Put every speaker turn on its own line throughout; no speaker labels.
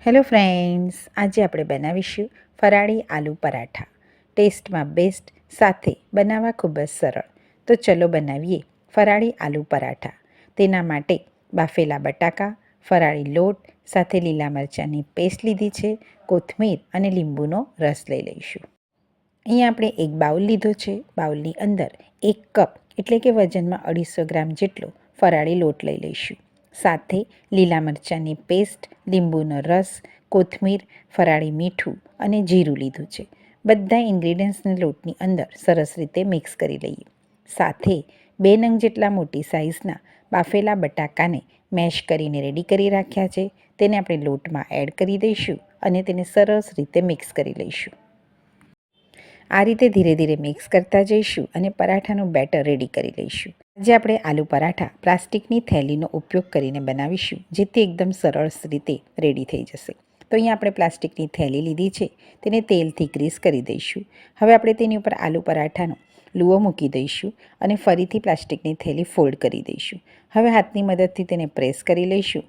Hello friends, આજે આપણે બનાવીશું ફરાળી આલુ પરાઠા. ટેસ્ટમાં બેસ્ટ, સાથે બનાવવા ખૂબ જ સરળ. તો ચલો બનાવીએ ફરાળી આલુ પરાઠા. તેના માટે બાફેલા બટાકા, ફરાળી લોટ સાથે લીલા મરચાંની પેસ્ટ લીધી છે, કોથમીર અને લીંબુનો રસ લઈ લઈશું. અહીંયા આપણે એક બાઉલ લીધો છે. બાઉલની અંદર 1 કપ એટલે કે વજનમાં 250 ગ્રામ જેટલો ફરાળી લોટ લઈ લઈશું. સાથે લીલા મરચાંની પેસ્ટ, લીંબુનો રસ, કોથમીર, ફરાળી મીઠું અને જીરું લીધું છે. બધા ઇન્ગ્રીડિયન્ટ્સને લોટની અંદર સરસ રીતે મિક્સ કરી લઈએ. સાથે 2 નંગ જેટલા મોટી સાઇઝના બાફેલા બટાકાને મેશ કરીને રેડી કરી રાખ્યા છે. તેને આપણે લોટમાં એડ કરી દઈશું અને તેને સરસ રીતે મિક્સ કરી લઈશું. આ રીતે ધીરે ધીરે મિક્સ કરતા જઈશું અને પરાઠાનું બેટર રેડી કરી લઈશું. આજે આપણે આલુ પરાઠા પ્લાસ્ટિકની થેલીનો ઉપયોગ કરીને બનાવીશું, જેથી એકદમ સરળ રીતે રેડી થઈ જશે. તો અહીંયા આપણે પ્લાસ્ટિકની થેલી લીધી છે, તેને તેલથી ગ્રીસ કરી દઈશું. હવે આપણે તેની ઉપર આલુ પરાઠાનો લુઓ મૂકી દઈશું અને ફરીથી પ્લાસ્ટિકની થેલી ફોલ્ડ કરી દઈશું. હવે હાથની મદદથી તેને પ્રેસ કરી લઈશું.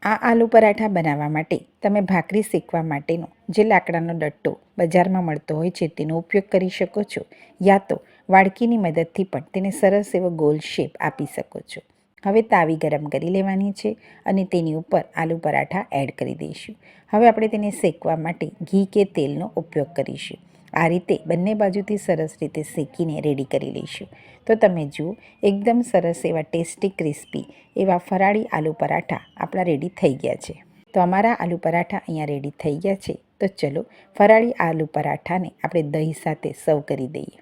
આ આલુ પરાઠા બનાવવા માટે તમે ભાખરી શેકવા માટેનો જે લાકડાનો ડટ્ટો બજારમાં મળતો હોય છે તેનો ઉપયોગ કરી શકો છો, યા તો વાડકીની મદદથી પણ તેને સરસ એવો ગોલ શેપ આપી શકો છો. હવે તાવી ગરમ કરી લેવાની છે અને તેની ઉપર આલુ પરાઠા એડ કરી દઈશું. હવે આપણે તેને શેકવા માટે ઘી કે તેલનો ઉપયોગ કરીશું. આ રીતે બંને બાજુથી સરસ રીતે શેકીને રેડી કરી લઈશું. તો તમે જુઓ, એકદમ સરસ એવા ટેસ્ટી ક્રિસ્પી એવા ફરાળી આલુ પરાઠા આપણા રેડી થઈ ગયા છે. તો અમારા આલુ પરાઠા અહીંયા રેડી થઈ ગયા છે. તો ચલો ફરાળી આલુ પરાઠાને આપણે દહીં સાથે સર્વ કરી દઈએ.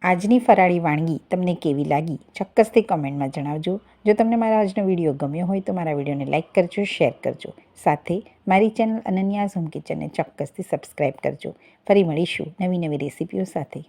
આજની ફરાળી વાનગી તમને કેવી લાગી ચોક્કસથી કમેન્ટમાં જણાવજો. જો તમને મારા આજનો વિડીયો ગમ્યો હોય તો મારા વિડીયોને લાઇક કરજો, શેર કરજો. સાથે મારી ચેનલ અનન્યાઝ હોમ કિચનને ચોક્કસથી સબસ્ક્રાઈબ કરજો. ફરી મળીશું નવી નવી રેસીપીઓ સાથે.